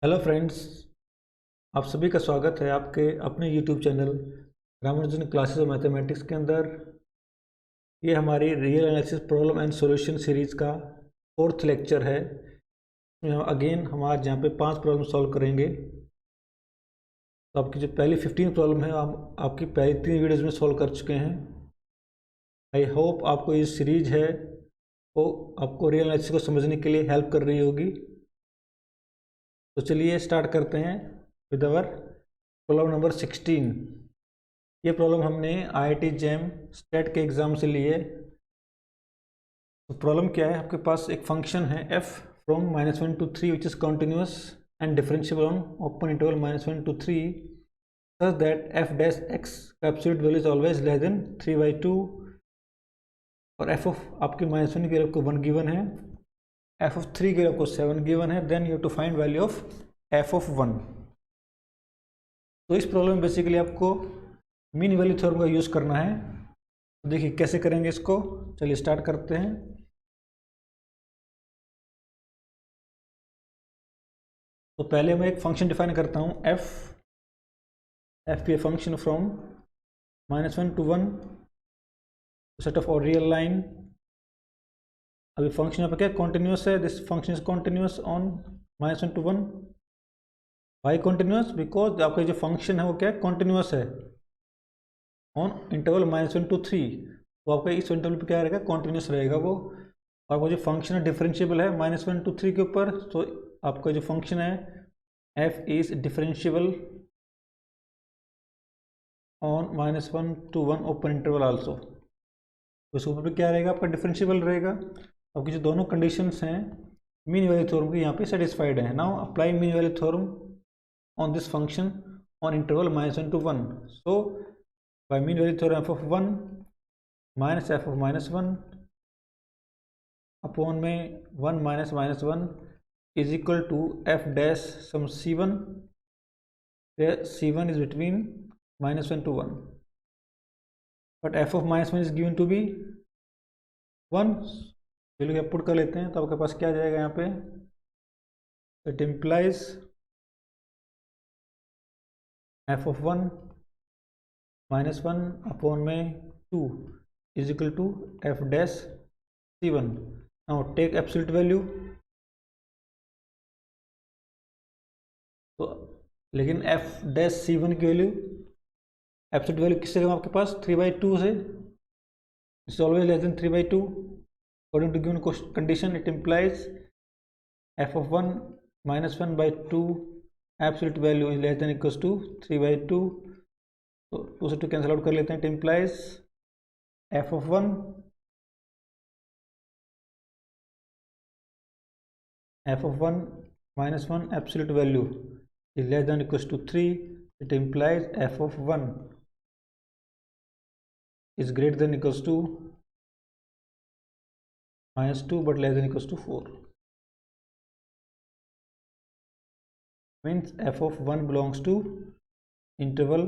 Hello friends, आप सभी का स्वागत है आपके अपने YouTube channel Ramanujan classes of mathematics के अंदर। ये हमारी real analysis problem and solution series का 4th लेक्चर है। अगेन हम आज यहाँ पे 5 प्रॉब्लम सॉल्व करेंगे। तो आपकी जो पहली 15 प्रॉब्लम है हम आपकी पहली 3 वीडियोज़ में सॉल्व कर चुके हैं। आई होप आपको ये सीरीज है वो आपको रियल एनालिसिस को समझने के लिए हेल्प कर रही होगी। तो चलिए स्टार्ट करते हैं विद आवर प्रॉब्लम नंबर 16। ये प्रॉब्लम हमने IIT JAM स्टेट के एग्ज़ाम से लिए। तो प्रॉब्लम क्या है, आपके पास एक फंक्शन है f from -1 to 3 which is continuous and differentiable on open interval -1 to 3 such that f dash x का absolute value is always less than 3/2 और f ऑफ आपके -1 के लिए आपको 1 गिवन है, f ऑफ 3 के लिए आपको 7 गिवन है। Then you have to find value of f of 1। तो इस प्रॉब्लम में बेसिकली आपको मीन वैल्यू थ्योरम का यूज़ करना है। तो देखिए कैसे करेंगे इसको, चलिए स्टार्ट करते हैं। तो पहले मैं एक फंक्शन डिफाइन करता हूँ f पे function from -1 to 1 set of और रियल लाइन। अभी फंक्शन यहाँ पे क्या कॉन्टिन्यूस है, this function is continuous on -1 to 1। Why continuous? Because आपका जो फंक्शन है वो क्या है, कॉन्टिन्यूस है ऑन इंटरवल -1 to 3। तो आपका इस इंटरवल पे क्या रहेगा, कॉन्टिन्यूस रहेगा वो। और वो जो फंक्शन है डिफरेंशिएबल है -1 to 3 के ऊपर। तो आपका जो फंक्शन है f is differentiable on -1 to 1 open interval also. तो इसके ऊपर पे क्या रहेगा, आपका डिफरेंशिएबल रहेगा। आपकी जो दोनों कंडीशंस हैं मीन वैल्यू थ्योरम की यहाँ पे सेटिस्फाइड है। Now apply mean value theorem on this function on interval -1 to 1। So by mean value theorem f of 1 minus f of -1 upon में 1 minus -1 is equal to f dash some c1 where c1 is between -1 to 1 but f of -1 is given to be 1। चलिए put कर लेते हैं तो आपके पास क्या आ जाएगा यहाँ पे, it implies f of 1 -1 upon में 2 is equal to f dash c1। Now take absolute value. तो लेकिन f डैश c1 की वैल्यू एब्सोल्यूट वैल्यू किससे आपके पास 3/2 से, it's always less than 3/2 according to given condition. It implies f of 1 -1/2 absolute value is less than equals to 3/2। तो 2 से 2 cancel out कर लेते हैं। It implies f of 1 -1 absolute value is less than equals to 3, it implies f of 1 is greater than equals to -2 but less than equals to 4, means f of 1 belongs to interval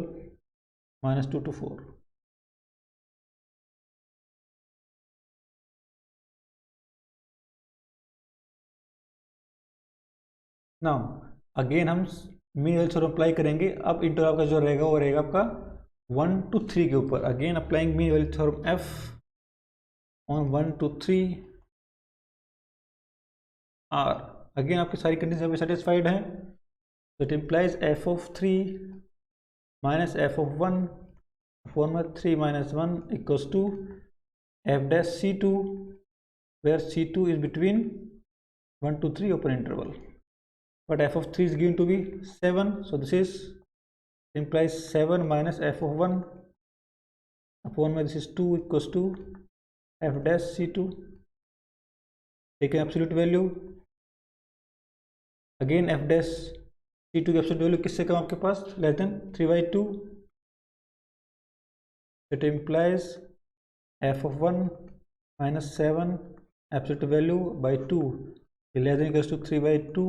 -2 to 4। Now again हम mean value theorem apply करेंगे। अब interval आपका जो रहेगा वो रहेगा आपका 1 to 3 के ऊपर। Again applying mean value theorem f on 1 to 3 r। Again आपकी सारी कंडीशन अभी सेटिस्फाइड है। तो it implies f of 3 minus f of 1 upon में 3 minus 1 equals to f dash c2 where c2 is between 1 to 3 open interval, but f of 3 is given to be 7, so this is implies 7 minus f of 1 upon में this is 2 equals to f dash c2। take an absolute value, again f dash c2 की absolute value किससे कम आपके पास, less than 3/2। it implies f of 1 minus 7 absolute value by 2 less than equals to 3/2।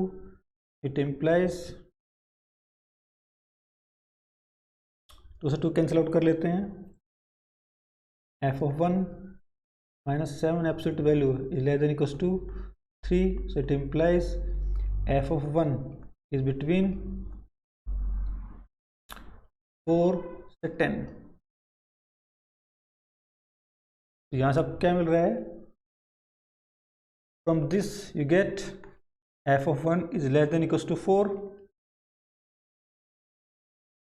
it implies 2 से 2 cancel out कर लेते हैं। f of 1 minus 7 absolute value is less than equals to 3, so it implies f of 1 is between 4 से 10। तो यहाँ से आपको क्या मिल रहा है? From this you get f of 1 is less than equals to 4,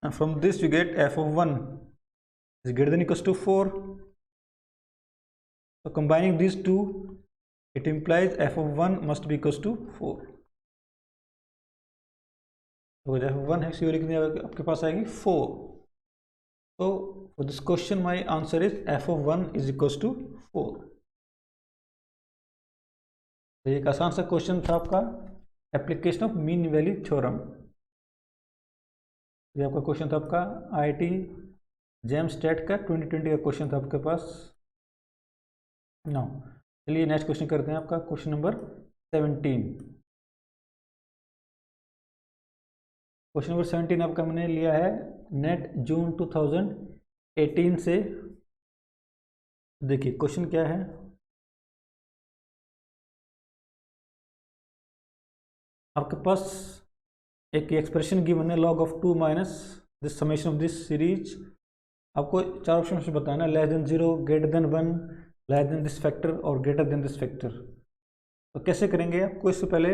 and from this you get f of 1 is greater than equals to 4. So combining these two, it implies f of 1 must be equals to 4. तो f of 1 है सी कितनी आपके पास आएगी 4. So for this question my answer is f of 1 is equals to 4. तो ये एक आसान सा क्वेश्चन था आपका application of mean value theorem. ये आपका क्वेश्चन था आपका IIT जेम स्टेट का 2020 का क्वेश्चन था आपके पास। नो चलिए नेक्स्ट क्वेश्चन करते हैं आपका क्वेश्चन नंबर 17। क्वेश्चन नंबर 17 आपका मैंने लिया है नेट जून 2018 से। देखिए क्वेश्चन क्या है, आपके पास एक एक्सप्रेशन गिवन है log of 2 minus this summation of this series. आपको चार ऑप्शन से बताना है, less than 0, greater than 1, less than this factor और ग्रेटर देन दिस फैक्टर। तो कैसे करेंगे? आपको इससे पहले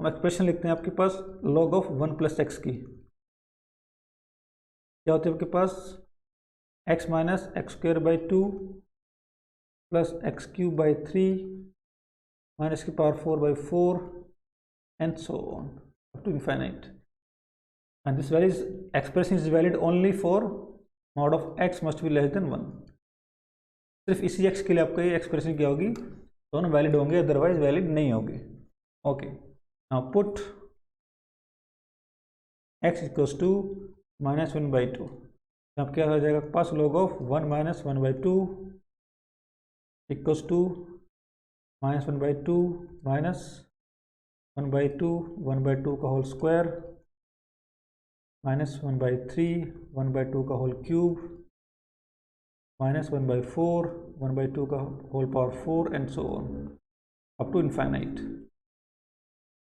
हम एक्सप्रेशन लिखते हैं आपके पास log of 1 प्लस एक्स की। क्या होती है आपके पास? x minus x square by 2 plus x cube by 3 minus की power 4 by 4 and so on up to infinite, and this value is expression is valid only for mod of x must be less than 1। सिर्फ इसी x के लिए आपको ये expression क्या होगी, दोनों वैलिड होंगे, अदरवाइज वैलिड नहीं होगी। Okay, now put x equals to minus 1/2। अब क्या हो जाएगा पास log of 1 minus 1/2 equals to minus 1/2 minus 1/2 1/2 का होल स्क्वायर माइनस 1/3 1/2 का होल क्यूब माइनस 1/4 1/2 का whole power 4 and so on up to infinite.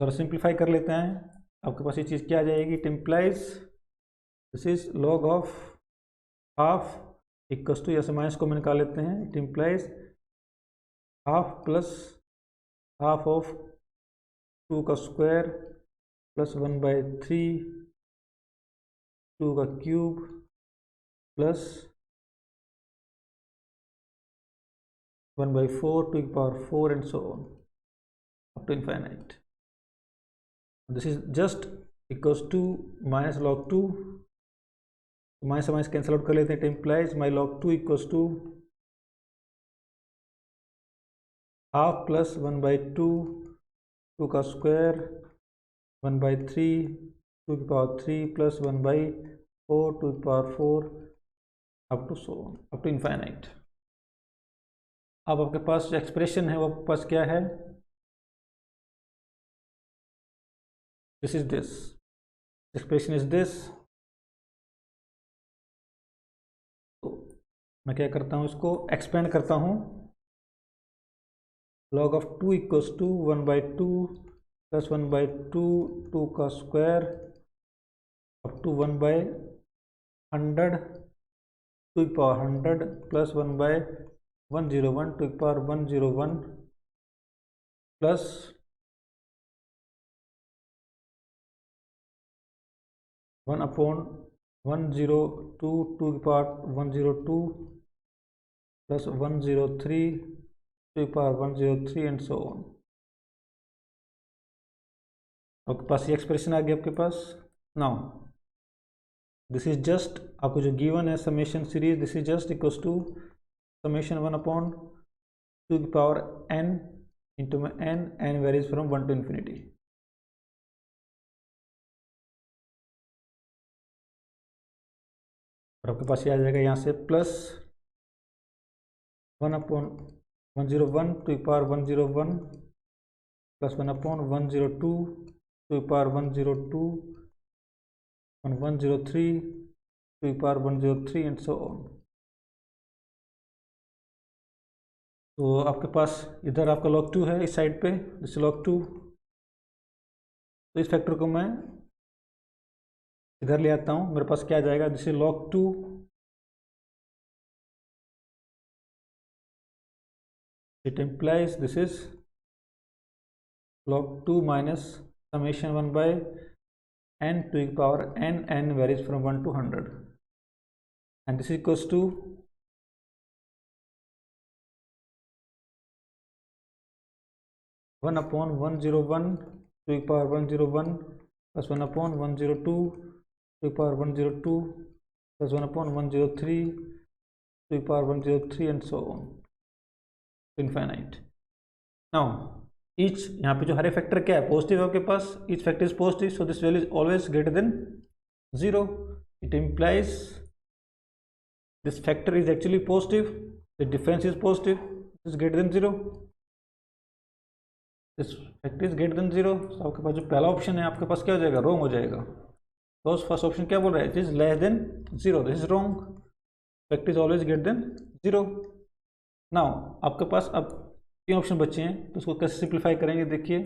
थोड़ा सिंप्लीफाई कर लेते हैं, आपके पास ये चीज़ क्या आ जाएगी? It implies this is log of half equals to, यहाँ से माइनस को मैं निकाल लेते हैं, it implies half plus half of 2 का स्क्वायर प्लस 1/3 2 का क्यूब प्लस 1/4 2 की power 4 and so on up to infinite. This is just equals to minus log 2, minus minus cancel out कर लेते हैं। It implies my log 2 equals to half plus 1/2 2 का square 1/3 2 की power 3 plus 1/4 2 की power 4 up to so up to infinite. अब आपके पास जो expression है वो आपके पास क्या है? This is this expression is this. तो मैं क्या करता हूँ, इसको एक्सपेंड करता हूँ। log of 2 equals to 1/2 plus 1/2 2 का स्क्वायर अप टू 1/100 2 की पावर 100 प्लस 1/101 2 की पावर 101 प्लस 1/102 2 की पावर 102 प्लस 103 2 की पावर 103 एंड सो ऑन। आपके पास ये एक्सप्रेशन आ गया आपके पास। नाउ दिस इज जस्ट आपको जो गिवन है summation series, this is just equals to summation 1/2 की पावर n इंटू में n varies from 1 to infinity. और आपके पास ये आ जाएगा यहाँ से प्लस 1/101 टू की पावर 101 प्लस 1/102 टू की पावर 102 103 टू की पावर 103 एंड सो ऑन। तो आपके पास इधर आपका log 2 है इस साइड पे, दिस log 2 तो इस फैक्टर को मैं इधर ले आता हूँ, मेरे पास क्या आ जाएगा, this is log 2 it implies this is log 2 minus summation 1 by n to the power n varies from 1 to 100 and this is equals to 1 upon 101 to the power 101 plus 1 upon 102 to the power 102 plus 1 upon 103 to the power 103 and so on infinite. Now each, यहाँ पे जो हर एक factor क्या है, positive है आपके पास, each factor is positive, so this value is always greater than 0. It implies this factor is actually positive, the difference is positive, it is greater than 0. This factor is greater than 0. So आपके पास जो पहला option है आपके पास क्या हो जाएगा, wrong हो जाएगा. तो फर्स्ट ऑप्शन क्या बोल रहा है, it is less then 0, this is wrong, factor is always greater than 0. Now आपके पास अब 3 ऑप्शन बचे हैं, तो उसको कैसे सिंप्लीफाई करेंगे, देखिए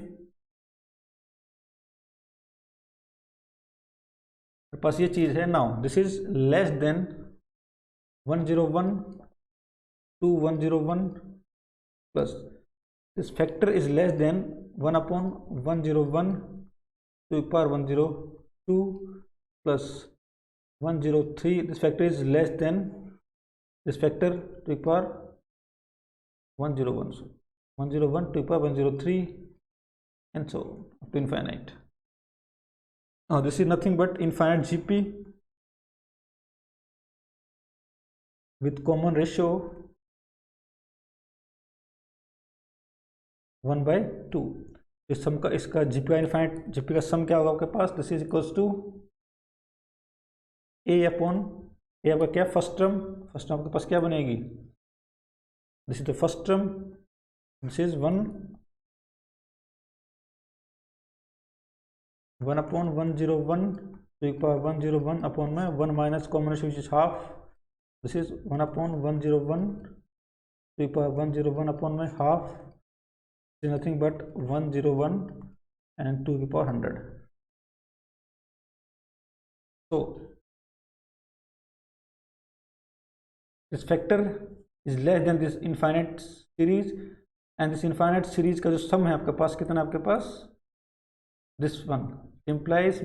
मेरे पास ये चीज़ है. Now this is less then 101 to 101 plus this factor is less then 1 upon 101 to the power 102 plus 103. This factor is less than this factor to the power 101. So 101 to the power 103 and so up to infinite. Now this is nothing but infinite GP with common ratio 1/2. इस सम का, इसका GP का infinite GP का सम क्या होगा आपके पास, this is equals to a upon a आपका क्या, फर्स्ट टर्म आपके पास क्या बनेगी, this is the first term, this is 1 upon 101 to the power 101 upon में 1 minus combination which is half, this is 1 upon 101 to the power 101 upon में half, is nothing but 101 and to the power 100. So this factor is less than this infinite series and this infinite series का जो सम है आपके पास कितना है आपके पास, this one implies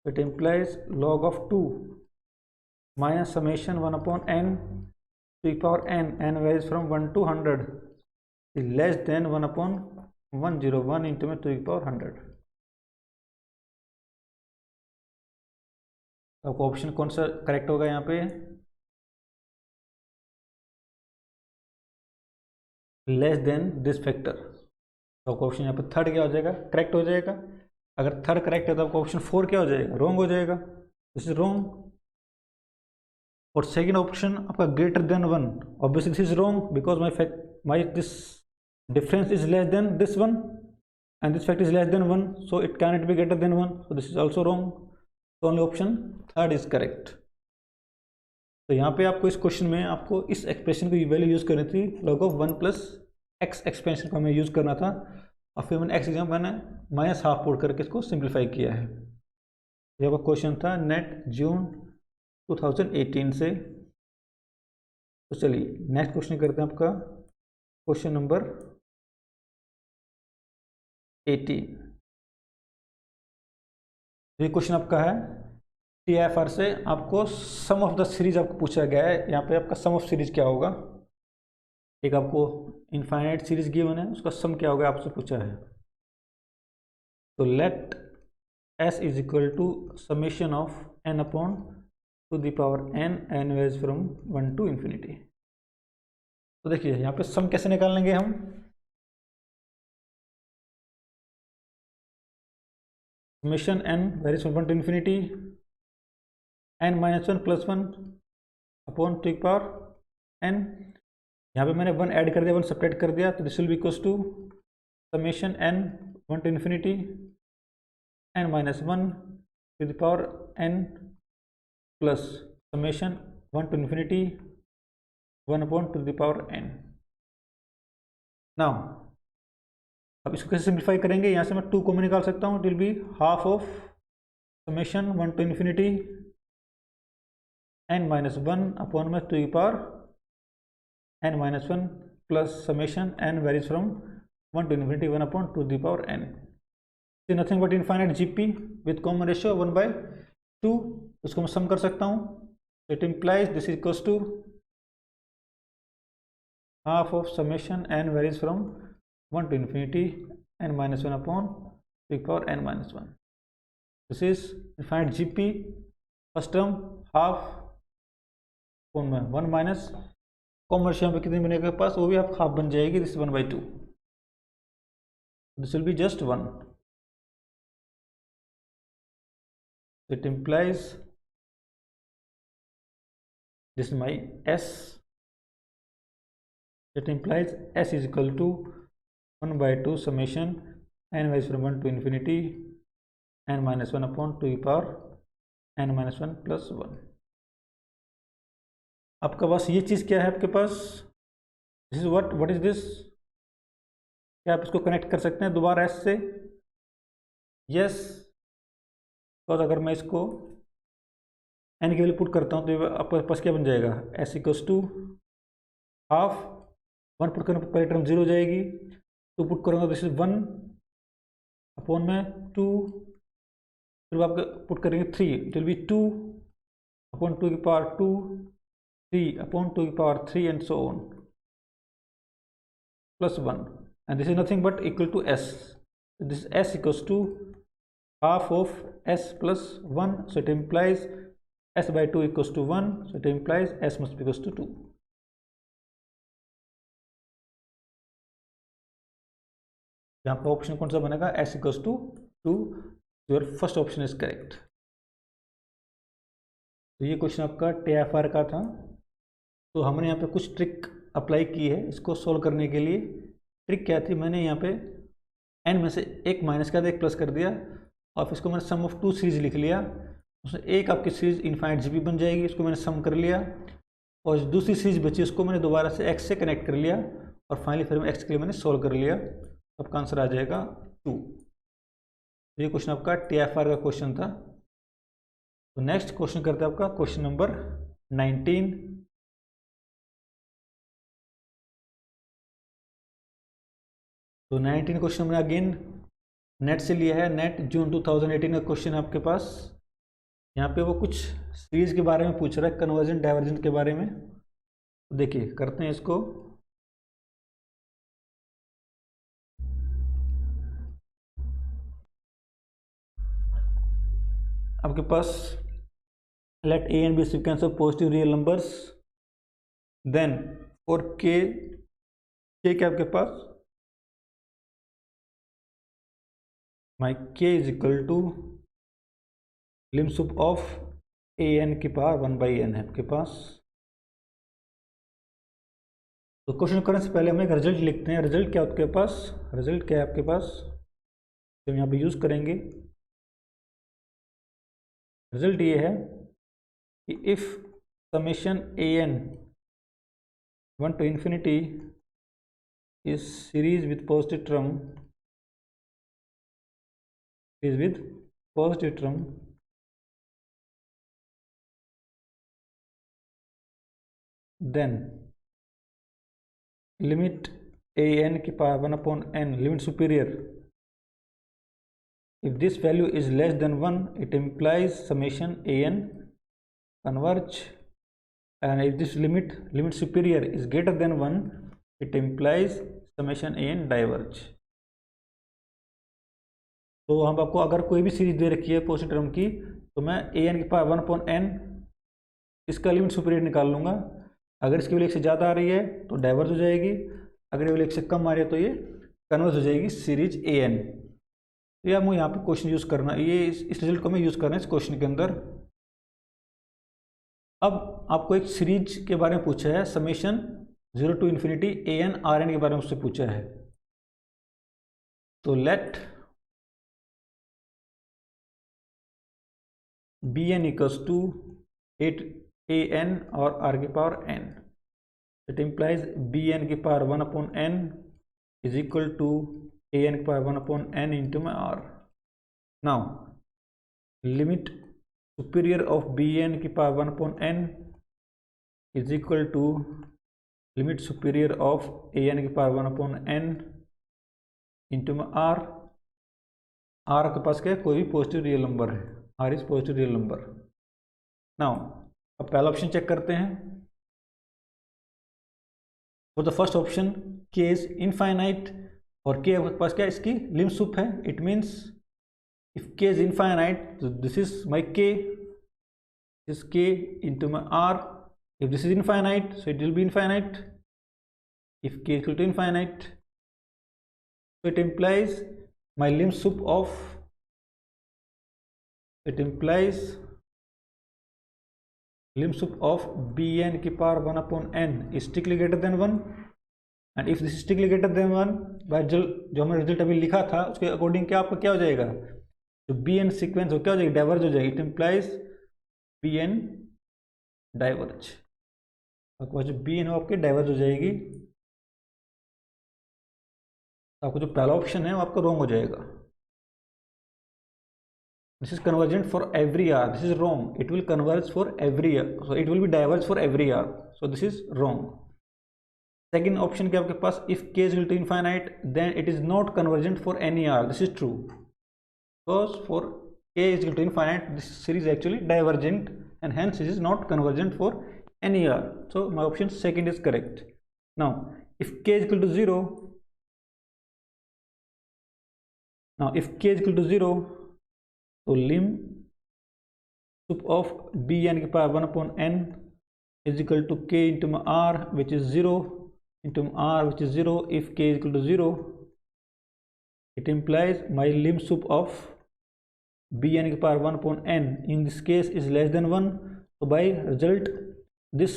it implies log of 2 minus summation 1 upon n to the power n varies from 1 to 100 is less than 1 upon 101 into to the power 100. आपको option कौन सा करेक्ट होगा यहाँ पे, लेस देन दिस फैक्टर. तो आपका option यहाँ पे थर्ड क्या हो जाएगा, करेक्ट हो जाएगा. अगर थर्ड करेक्ट है तो आपका ऑप्शन 4 क्या हो जाएगा, रॉन्ग हो जाएगा, दिस इज रॉन्ग. और सेकंड ऑप्शन आपका greater than 1, obviously this is wrong because my this difference is less than this one and this factor is less than 1, so it cannot be greater than 1, so this is also wrong. So only option third is correct. तो यहाँ पे आपको इस question में आपको इस expression की value use करनी थी, log of 1 plus x expansion को हमें यूज़ करना था, और फिर मैंने x एग्जाम मैंने माइनस हाफ पुट करके इसको सिंप्लीफाई किया है. यह आपका क्वेश्चन था नेट जून 2018 से. तो चलिए नेक्स्ट क्वेश्चन करते हैं, आपका क्वेश्चन नंबर 18. ये क्वेश्चन आपका है TIFR से, आपको सम ऑफ द सीरीज आपको पूछा गया है. यहाँ पे आपका सम ऑफ सीरीज क्या होगा, एक आपको इनफाइनाइट सीरीज गिवन है, उसका सम क्या होगा आपसे पूछा है. तो let S is equal to summation of n upon two the power n varies from 1 to infinity. तो देखिए यहाँ पे सम कैसे निकाल लेंगे हम, summation n varies from 1 to infinity n minus 1 plus 1 upon two power n. यहाँ पे मैंने 1 ऐड कर दिया, 1 सब्ट्रैक्ट कर दिया, तो this will be equals to summation n 1 to infinity n minus 1 to the power n plus summation 1 to infinity 1 upon to the power n. Now अब इसको कैसे सिंप्लीफाई करेंगे, यहाँ से मैं 2 कॉमन निकाल सकता हूँ, it will be half of summation 1 to infinity n minus 1 upon में 2 की power n minus 1 plus summation n varies from 1 to infinity 1 upon 2 to the power n is nothing but infinite GP with common ratio 1/2। उसको मैं सम कर सकता हूँ, it implies this is equals to half of summation n varies from 1 to infinity n minus 1 upon 2 to the power n minus 1। this is infinite GP, first term half कौन में 1 minus common ratio पे कितनी बनेगा पास, वो भी आप half बन जाएगी, this 1/2, this will be just 1। It implies this is my s, it implies s is equal to 1/2 summation n varies from 1 to infinity n minus 1 upon 2 to the power n minus 1 plus 1। आपका पास ये चीज़ क्या है, आपके पास this is what is this, क्या आप इसको connect कर सकते हैं दोबारा एस से, यस। तो अगर मैं इसको एन की वैल्यू पुट करता हूँ तो आपके पास क्या बन जाएगा, S equals to half, 1 put करने पर पहले टर्म 0 हो जाएगी, 2 पुट करूँगा दिस इज 1 अपॉन में 2, फिर आप पुट करेंगे 3, इट विल बी 2 अपॉन 2 की पावर 2, 3 upon 2 की power 3 and so on plus 1, and this is nothing but equal to s, so this s equals to half of s plus 1, so it implies s by 2 equals to 1, so it implies s must be equals to 2। यहाँ पर option कौन सा बनेगा, s equals to 2, your first option is correct. तो ये question आपका TFR का था। तो हमने यहाँ पे कुछ ट्रिक अप्लाई की है इसको सॉल्व करने के लिए। ट्रिक क्या थी, मैंने यहाँ पे n में से एक माइनस कर दिया, एक प्लस कर दिया, और फिर इसको मैंने सम ऑफ 2 सीरीज लिख लिया, उसमें एक आपकी सीरीज इनफाइनाइट जीपी बन जाएगी, इसको मैंने सम कर लिया, और दूसरी सीरीज बची उसको मैंने दोबारा से x से कनेक्ट कर लिया, और फाइनली फिर x के लिए मैंने सॉल्व कर लिया, आपका आंसर आ जाएगा 2। ये क्वेश्चन आपका TFR का क्वेश्चन था। तो नेक्स्ट क्वेश्चन करते हैं आपका क्वेश्चन नंबर 19। तो 19 क्वेश्चन हमने अगेन नेट से लिया है, नेट जून 2018 का क्वेश्चन है आपके पास। यहाँ पे वो कुछ सीरीज के बारे में पूछ रहा है, कन्वर्जेंट डाइवर्जेंट के बारे में। तो देखिए करते हैं इसको। आपके पास let a and b sequence of positive real numbers, then for k क्या आपके पास my k is equal to lim sub of a n की पावर 1/n है आपके पास। तो क्वेश्चन करने से पहले हम एक रिजल्ट लिखते हैं। रिजल्ट क्या है आपके पास, रिजल्ट क्या है आपके पास जो हम यहाँ पे यूज करेंगे। रिजल्ट ये है कि if summation a n 1 to infinity is series with positive term then limit a n की power 1/n limit superior, if this value is less than 1 it implies summation a n converge, and if this limit superior is greater than 1 it implies summation a n diverge। तो हम आपको अगर कोई भी series दे रखी है positive term की, तो मैं a n की पावर 1/n इसका लिमिट सुपीरियर निकाल लूँगा। अगर इसकी वैल्यू 1 से ज़्यादा आ रही है तो डाइवर्ज हो जाएगी, अगर वैल्यू 1 से कम आ रही है तो ये कन्वर्ज हो जाएगी सीरीज a n। तो ये हमें यहाँ पे क्वेश्चन यूज़ करना, ये इस रिजल्ट को हमें यूज़ करना है इस क्वेश्चन के अंदर। अब आपको एक सीरीज के बारे में पूछा है, summation 0 to infinity a n r n के बारे में उससे पूछा है। तो let b n equals to 8 a n और r की power n, it implies b n की power 1/n is equal to an की पावर 1 अपॉन n इंटू में r। Now limit superior of bn की power 1 upon n is equal to limit superior of an की power 1 upon n into में r। r के पास क्या है, कोई भी पॉजिटिव रियल नंबर है, r is positive real number. Now अब पहला ऑप्शन चेक करते हैं। For the first option k is infinite, और k आपके पास क्या है, इसकी लिमिट सुप है। It means if k is infinite, this is my k, this k into my r। If this is infinite, so it will be infinite. If k is equal to infinite, so it implies my limit sup of, it implies limit sup of bn की power 1 upon n is strictly greater than 1, and if this is strictly greater than 1, by जो हमने result अभी लिखा था उसके according क्या आपका क्या हो जाएगा, जो bn सीक्वेंस हो क्या हो जाएगी, डाइवर्ज हो जाएगी। इट इम्प्लाइज bn डाइवर्ज, आपको जो bn हो आपके डाइवर्ज हो जाएगी। आपको जो पहला ऑप्शन है वो आपका रॉन्ग हो जाएगा। This is convergent for every r, this is wrong, it will converge for every r, so it will be diverge for every r, so this is wrong. Second option क्या आपके पास, if k is equal to infinite then it is not convergent for any r, this is true, because for k is equal to infinite this series actually divergent and hence it is not convergent for any r, so my option second is correct. Now if k is equal to 0, now if k is equal to 0, so lim sup of bn की power 1 upon n is equal to k into my r which is 0 into my r which is 0. If k is equal to 0, it implies my lim sup of bn की power 1 upon n in this case is less than 1, so by result this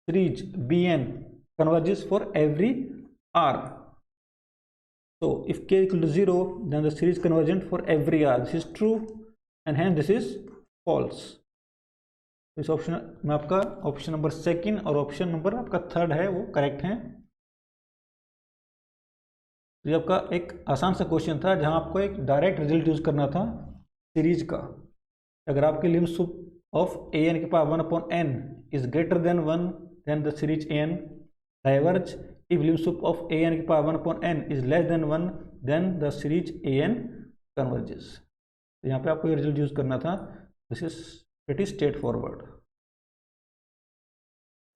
series bn converges for every r. So if k is equal to 0, then the series convergent for every r, this is true and hence this is false. इस option में आपका option number second और option number आपका third है वो correct है। तो ये आपका एक आसान सा क्वेश्चन था जहां आपको एक डायरेक्ट रिजल्ट यूज करना था सीरीज का। अगर आपकी लिमिट सुप of an की power 1 upon n is greater than 1, then the series an diverge. If limit sup of an की power 1 upon n is less than 1, then the series an converges. तो यहाँ पे आपको ये result use करना था। This is pretty straight forward.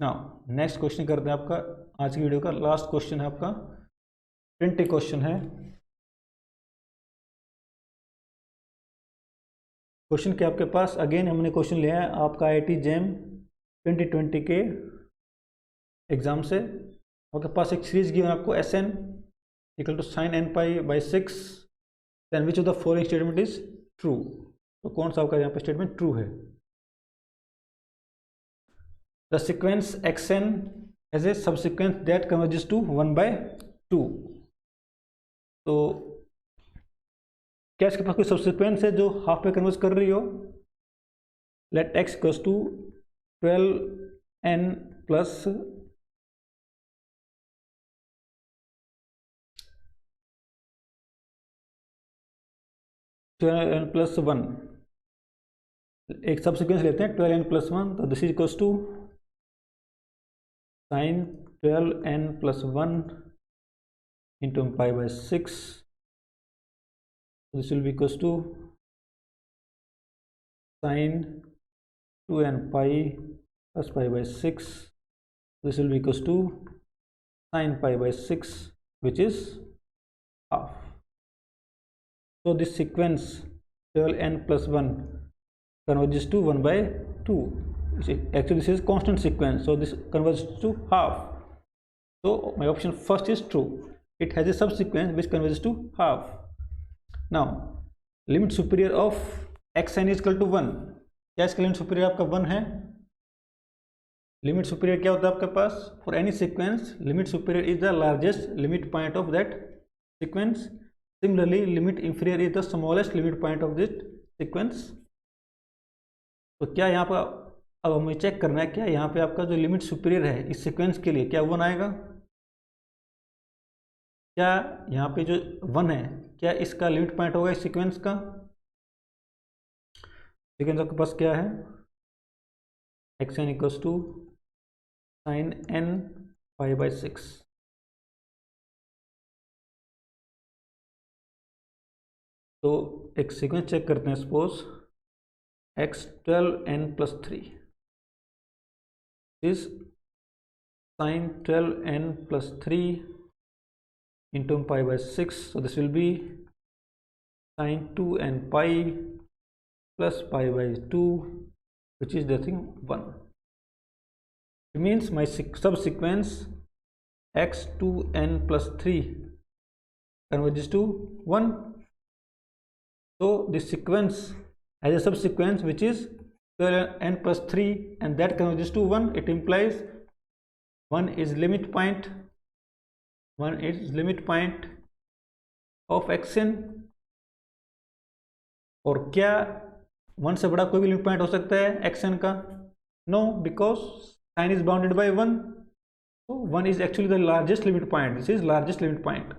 Now next question करते हैं। आपका आज की वीडियो का लास्ट क्वेश्चन है, आपका 20 क्वेश्चन है। क्वेश्चन के आपके पास अगेन हमने क्वेश्चन लिया है आपका IIT JAM 2020 के एग्जाम से। आपके पास एक सीरीज गिवन आपको SN equal to sine n pi by 6, then which of the following statement is true. तो कौन सा आपका यहाँ पे स्टेटमेंट ट्रू है। The sequence xn has a subsequence that converges to 1/2। तो क्या इसके पास कोई सबसीक्वेंस है जो हाफ पे कन्वर्ज कर रही हो। Let x equals to 12n plus 1। एक सबसीक्वेंस लेते हैं 12n प्लस 1, तो this is equals to sine 12n plus 1 into pi by 6। This will be equals to sin 2n pi plus pi by 6. This will be equals to sin pi by 6, which is half. So this sequence 12n plus 1 converges to 1/2. Actually this is constant sequence, so this converges to half. So my option first is true. It has a subsequence which converges to half. Now limit superior of xn is equal to 1। क्या इसका limit superior आपका 1 है। Limit superior क्या होता है आपके पास for any sequence, limit superior is the largest limit point of that sequence. Similarly limit inferior is the smallest limit point of this sequence. तो क्या यहाँ पर अब हमें चेक करना है क्या यहाँ पे आपका जो लिमिट सुपीरियर है इस सीक्वेंस के लिए क्या 1 आएगा। क्या यहाँ पे जो 1 है, क्या इसका लिमिट पॉइंट होगा इस सीक्वेंस का? सीक्वेंस आपके पास क्या है? xn equals to sine n π/6। तो एक सीक्वेंस चेक करते हैं। Suppose x12n+3 is sin 12n+3 into π/6, so this will be sin 2n pi plus π/2, which is the thing 1. It means my subsequence x2n+3 converges to 1. So this sequence has a subsequence which is 12n+3 and that converges to 1. It implies 1 is limit point of xn. और क्या 1 से बड़ा कोई भी limit point हो सकता है xn का? No, because sine is bounded by 1. so 1 is actually the largest limit point. This is largest limit point.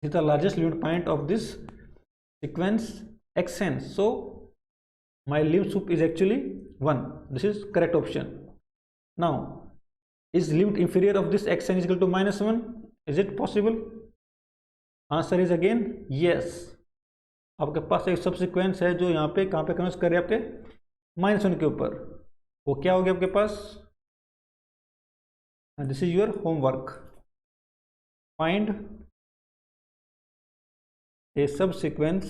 This is the largest limit point of this sequence xn. So my lim sup is actually 1. This is correct option. Now, is limit inferior of this xn is equal to -1? Is it possible? Answer is again yes. आपके पास एक subsequence है जो यहाँ पे कहाँ पे converge कर रहे हैं आपके -1 के ऊपर. वो क्या हो गया आपके पास? This is your homework. Find a subsequence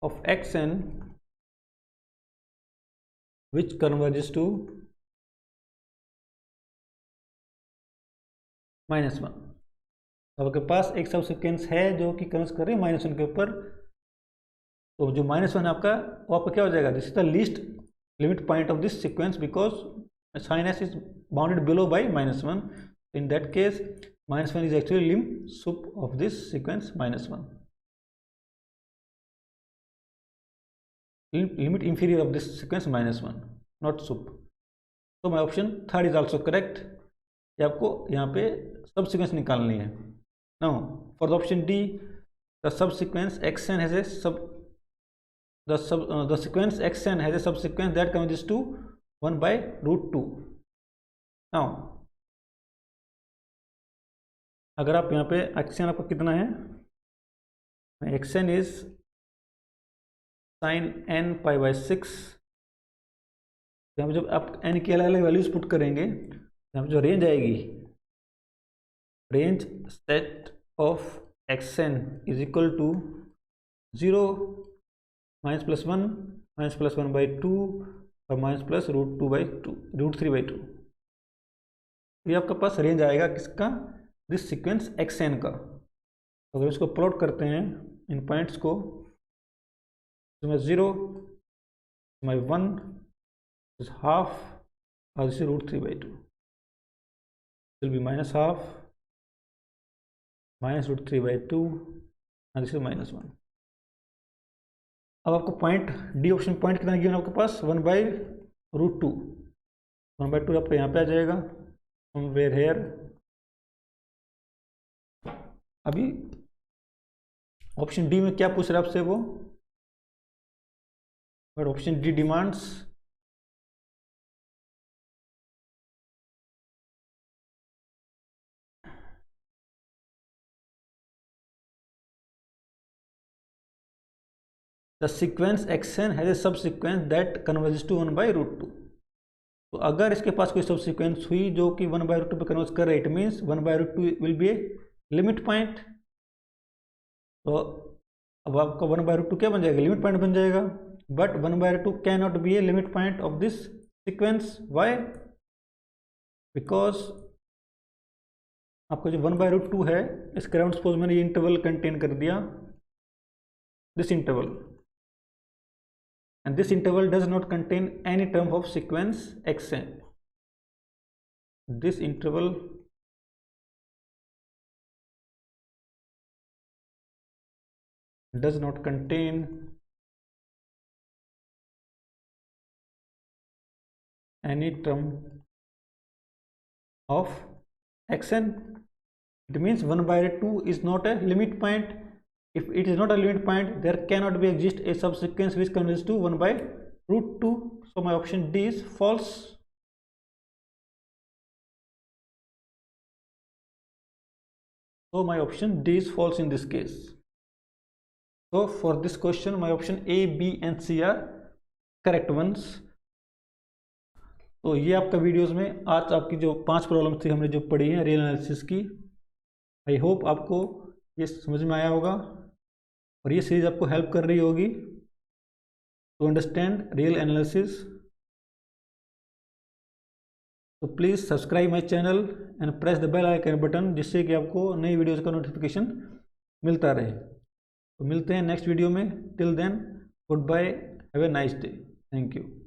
of xn which converges to -1. आपके पास एक सबसिक्वेंस है जो कि कन्वर्ज कर रही है -1 के ऊपर. तो जो -1 है आपका, वो आपका क्या हो जाएगा? This is the least limit point of this sequence because sin s is bounded below by -1. In that case, -1 is actually lim sup of this sequence -1. Limit inferior of this sequence -1, not sup. So my option third is also correct. ये आपको यहाँ पे सब sequence निकालनी है. Now for the option D, the subsequence xn has a the sequence xn has a subsequence that converges to 1/√2. Now अगर आप यहाँ पे xn आपका कितना है? xn is sin n π/6. यहाँ पे जब आप n की अलग अलग वैल्यूज पुट करेंगे, यहाँ पे जो रेंज आएगी, range set of xn is equal to 0 -+1 -+1/2 और -+√3/2. ये आपका पास रेंज आएगा किसका? दिस सीक्वेंस xn का. अगर इसको प्लॉट करते हैं इन पॉइंट्स को, तो मैं 0, my 1 is half, or this is √3/2. It will be -half, -√3/2, and this is -1. अब आपको पॉइंट डी ऑप्शन पॉइंट कितना गिवन आपके पास? 1/√2. 1/2 आपका यहाँ पे आ जाएगा समवेयर हेयर. अभी ऑप्शन डी में क्या पूछ रहा है आपसे वो? But option D demands the sequence xn has a subsequence that converges to 1/√2. तो अगर इसके पास कोई सबसिक्वेंस हुई जो कि 1/√2 पे कन्वर्ज कर रहे, it means 1/√2 will be a limit point. तो अब आपका 1/√2 क्या बन जाएगा? लिमिट पॉइंट बन जाएगा. But 1/√2 can not be a limit point of this sequence. Why? Because आपका जो 1/√2 है, इसके अराउंड सपोज मैंने ये इंटरवल कंटेन कर दिया, this interval, and this interval does not contain any term of sequence xn. This interval does not contain any term of xn. It means 1 by 2 is not a limit point. If it is not a limit point, there cannot be exist a subsequence which converges to 1 by root 2. So my option D is false. So my option D is false in this case. So for this question, my option A, B and C are correct ones. तो ये आपका videos में आज आपकी जो 5 problem थी हमने जो पढ़ी है रियल एनालिसिस की। आई होप आपको ये समझ में आया होगा और ये सीरीज आपको हेल्प कर रही होगी टू अंडरस्टैंड रियल एनालिसिस। तो please subscribe my channel and press the bell icon button, जिससे कि आपको नई वीडियोस का नोटिफिकेशन मिलता रहे। तो मिलते हैं नेक्स्ट वीडियो में। Till then good bye, have a nice day, thank you.